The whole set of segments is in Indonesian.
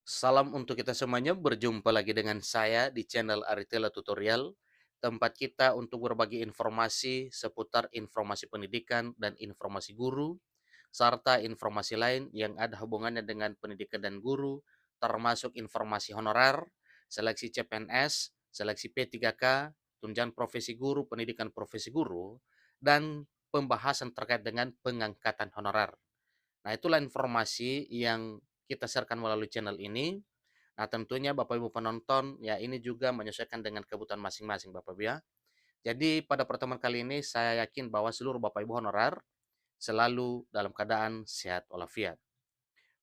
Salam untuk kita semuanya, berjumpa lagi dengan saya di channel Aritela Tutorial, tempat kita untuk berbagi informasi seputar informasi pendidikan dan informasi guru, serta informasi lain yang ada hubungannya dengan pendidikan dan guru, termasuk informasi honorer, seleksi CPNS, seleksi P3K, tunjangan profesi guru, pendidikan profesi guru, dan pembahasan terkait dengan pengangkatan honorer. Nah, itulah informasi yang kita sharekan melalui channel ini. Nah, tentunya Bapak Ibu penonton, ya ini juga menyesuaikan dengan kebutuhan masing-masing Bapak Ibu ya. Jadi pada pertemuan kali ini saya yakin bahwa seluruh Bapak Ibu honorer selalu dalam keadaan sehat walafiat.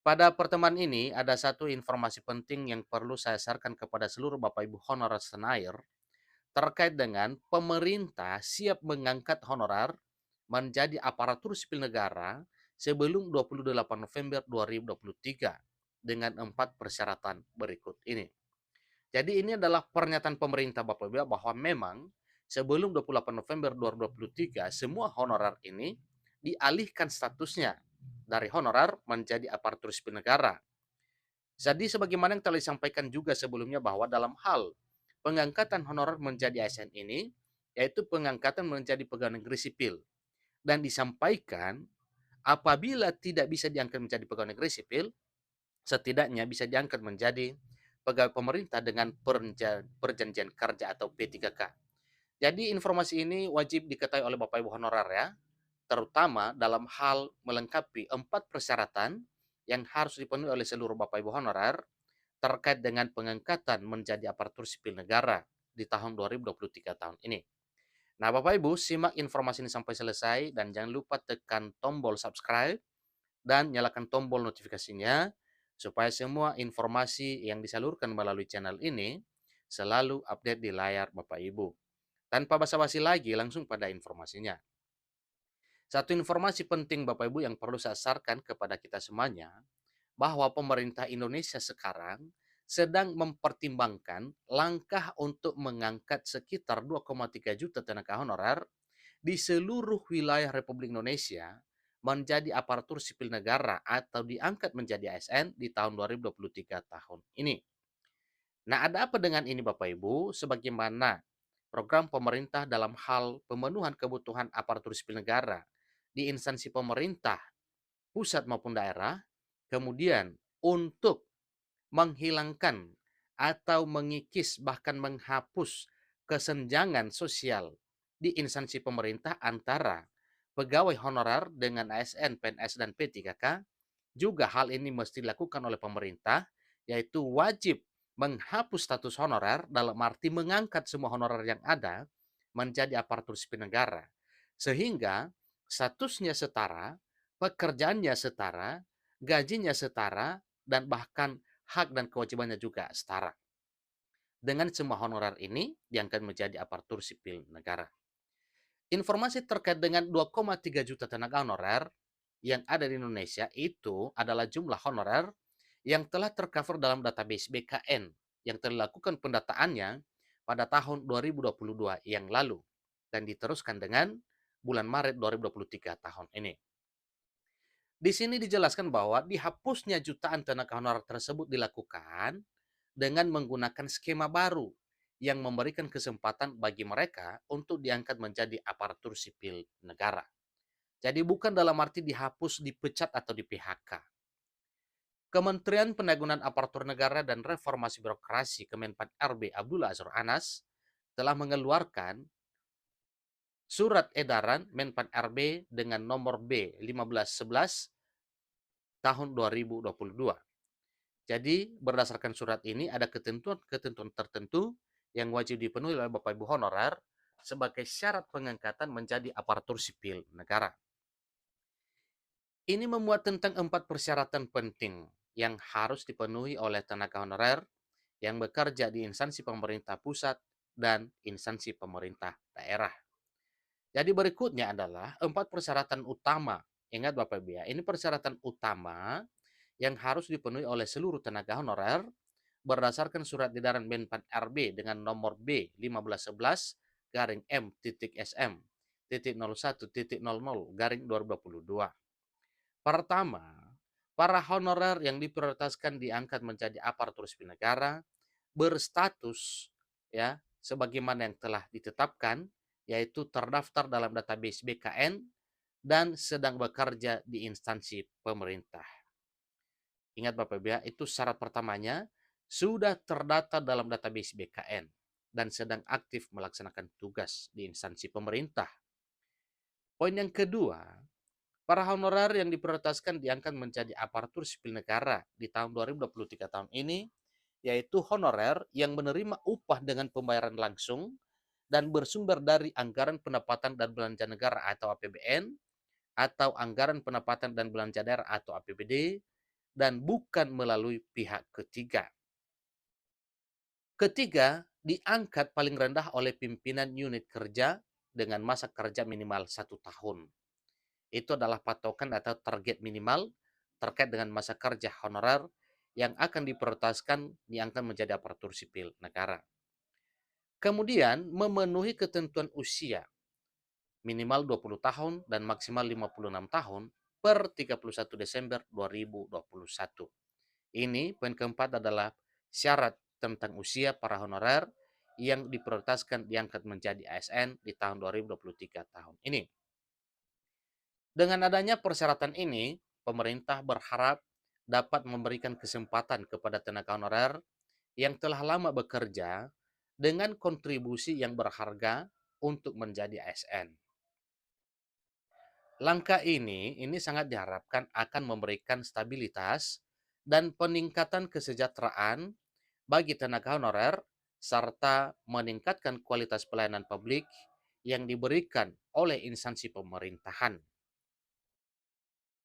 Pada pertemuan ini ada satu informasi penting yang perlu saya sharekan kepada seluruh Bapak Ibu honorer senair terkait dengan pemerintah siap mengangkat honorer menjadi aparatur sipil negara sebelum 28 November 2023 dengan 4 persyaratan berikut ini. Jadi ini adalah pernyataan pemerintah Bapak Ibu bahwa memang sebelum 28 November 2023 semua honorer ini dialihkan statusnya dari honorer menjadi aparatur sipil negara. Jadi sebagaimana yang telah disampaikan juga sebelumnya bahwa dalam hal pengangkatan honorer menjadi ASN ini yaitu pengangkatan menjadi pegawai negeri sipil dan disampaikan apabila tidak bisa diangkat menjadi pegawai negeri sipil setidaknya bisa diangkat menjadi pegawai pemerintah dengan perjanjian kerja atau P3K. Jadi informasi ini wajib diketahui oleh Bapak Ibu honorer ya, terutama dalam hal melengkapi 4 persyaratan yang harus dipenuhi oleh seluruh Bapak Ibu honorer terkait dengan pengangkatan menjadi aparatur sipil negara di tahun 2023 tahun ini. Nah, Bapak Ibu, simak informasi ini sampai selesai dan jangan lupa tekan tombol subscribe dan nyalakan tombol notifikasinya supaya semua informasi yang disalurkan melalui channel ini selalu update di layar Bapak Ibu. Tanpa basa-basi lagi, langsung pada informasinya. Satu informasi penting Bapak Ibu yang perlu saya sarankan kepada kita semuanya, bahwa pemerintah Indonesia sekarang sedang mempertimbangkan langkah untuk mengangkat sekitar 2,3 juta tenaga honorer di seluruh wilayah Republik Indonesia menjadi aparatur sipil negara atau diangkat menjadi ASN di tahun 2023 tahun ini. Nah, ada apa dengan ini Bapak Ibu? Sebagaimana program pemerintah dalam hal pemenuhan kebutuhan aparatur sipil negara di instansi pemerintah pusat maupun daerah, kemudian untuk menghilangkan atau mengikis bahkan menghapus kesenjangan sosial di instansi pemerintah antara pegawai honorer dengan ASN, PNS, dan P3K, juga hal ini mesti dilakukan oleh pemerintah, yaitu wajib menghapus status honorer dalam arti mengangkat semua honorer yang ada menjadi aparatur sipil negara. Sehingga statusnya setara, pekerjaannya setara, gajinya setara, dan bahkan hak dan kewajibannya juga setara. Dengan semua honorer ini diangkat menjadi aparatur sipil negara. Informasi terkait dengan 2,3 juta tenaga honorer yang ada di Indonesia itu adalah jumlah honorer yang telah tercover dalam database BKN yang telah dilakukan pendataannya pada tahun 2022 yang lalu dan diteruskan dengan bulan Maret 2023 tahun ini. Di sini dijelaskan bahwa dihapusnya jutaan tenaga honorer tersebut dilakukan dengan menggunakan skema baru yang memberikan kesempatan bagi mereka untuk diangkat menjadi aparatur sipil negara. Jadi bukan dalam arti dihapus, dipecat atau di PHK. Kementerian Pendayagunaan Aparatur Negara dan Reformasi Birokrasi Kemenpan RB Abdullah Azwar Anas telah mengeluarkan surat edaran Menpan RB dengan nomor B 1511 tahun 2022. Jadi berdasarkan surat ini ada ketentuan-ketentuan tertentu yang wajib dipenuhi oleh Bapak Ibu honorer sebagai syarat pengangkatan menjadi aparatur sipil negara. Ini memuat tentang 4 persyaratan penting yang harus dipenuhi oleh tenaga honorer yang bekerja di instansi pemerintah pusat dan instansi pemerintah daerah. Jadi berikutnya adalah 4 persyaratan utama. Ingat Bapak Ibu ya, ini persyaratan utama yang harus dipenuhi oleh seluruh tenaga honorer berdasarkan surat edaran Menpan RB dengan nomor B 1511 garing M titik SM titik 01 titik 00 garing 2022. Pertama, Para honorer yang diprioritaskan diangkat menjadi aparatur sipil negara berstatus ya sebagaimana yang telah ditetapkan, yaitu terdaftar dalam database BKN dan sedang bekerja di instansi pemerintah. Ingat Bapak Ibu ya, itu syarat pertamanya sudah terdata dalam database BKN dan sedang aktif melaksanakan tugas di instansi pemerintah. Poin yang kedua, para honorer yang diprioritaskan diangkat menjadi aparatur sipil negara di tahun 2023 tahun ini, yaitu honorer yang menerima upah dengan pembayaran langsung dan bersumber dari anggaran pendapatan dan belanja negara atau APBN, atau anggaran pendapatan dan belanja daerah atau APBD, dan bukan melalui pihak ketiga. Ketiga, diangkat paling rendah oleh pimpinan unit kerja dengan masa kerja minimal 1 tahun. Itu adalah patokan atau target minimal terkait dengan masa kerja honorer yang akan diprioritaskan diangkat menjadi aparatur sipil negara. Kemudian memenuhi ketentuan usia minimal 20 tahun dan maksimal 56 tahun per 31 Desember 2021. Ini poin keempat adalah syarat tentang usia para honorer yang diprioritaskan diangkat menjadi ASN di tahun 2023 tahun ini. Dengan adanya persyaratan ini, pemerintah berharap dapat memberikan kesempatan kepada tenaga honorer yang telah lama bekerja dengan kontribusi yang berharga untuk menjadi ASN. Langkah ini sangat diharapkan akan memberikan stabilitas dan peningkatan kesejahteraan bagi tenaga honorer serta meningkatkan kualitas pelayanan publik yang diberikan oleh instansi pemerintahan.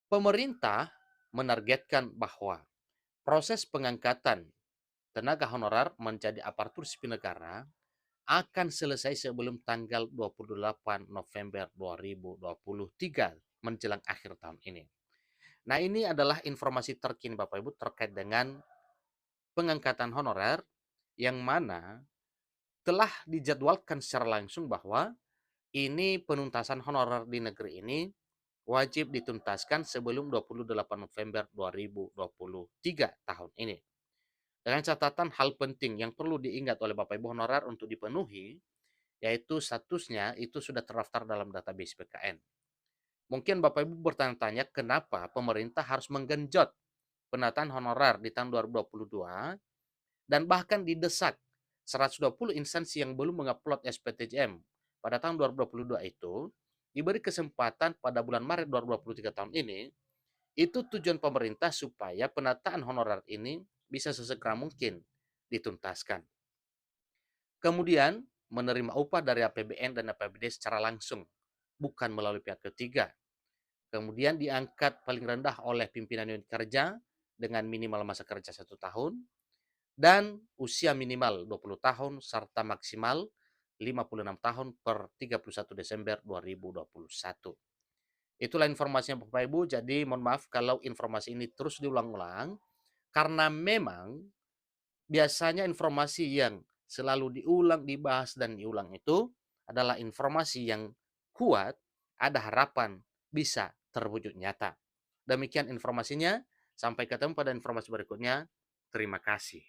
Pemerintah menargetkan bahwa proses pengangkatan tenaga honorer menjadi aparatur sipil negara akan selesai sebelum tanggal 28 November 2023 menjelang akhir tahun ini. Nah, ini adalah informasi terkini Bapak Ibu terkait dengan pengangkatan honorer yang mana telah dijadwalkan secara langsung bahwa ini penuntasan honorer di negeri ini wajib dituntaskan sebelum 28 November 2023 tahun ini. Dengan catatan hal penting yang perlu diingat oleh Bapak Ibu honorer untuk dipenuhi, yaitu statusnya itu sudah terdaftar dalam database BKN. Mungkin Bapak Ibu bertanya-tanya kenapa pemerintah harus menggenjot penataan honorer di tahun 2022 dan bahkan didesak 120 instansi yang belum mengupload SPTJM pada tahun 2022 itu diberi kesempatan pada bulan Maret 2023 tahun ini. Itu tujuan pemerintah supaya penataan honorer ini bisa sesegera mungkin dituntaskan. Kemudian menerima upah dari APBN dan APBD secara langsung, bukan melalui pihak ketiga. Kemudian diangkat paling rendah oleh pimpinan unit kerja dengan minimal masa kerja 1 tahun dan usia minimal 20 tahun serta maksimal 56 tahun per 31 Desember 2021. Itulah informasinya Bapak Ibu, jadi mohon maaf kalau informasi ini terus diulang-ulang karena memang biasanya informasi yang selalu diulang, dibahas, dan diulang itu adalah informasi yang kuat, ada harapan bisa terwujud nyata. Demikian informasinya, sampai ketemu pada informasi berikutnya. Terima kasih.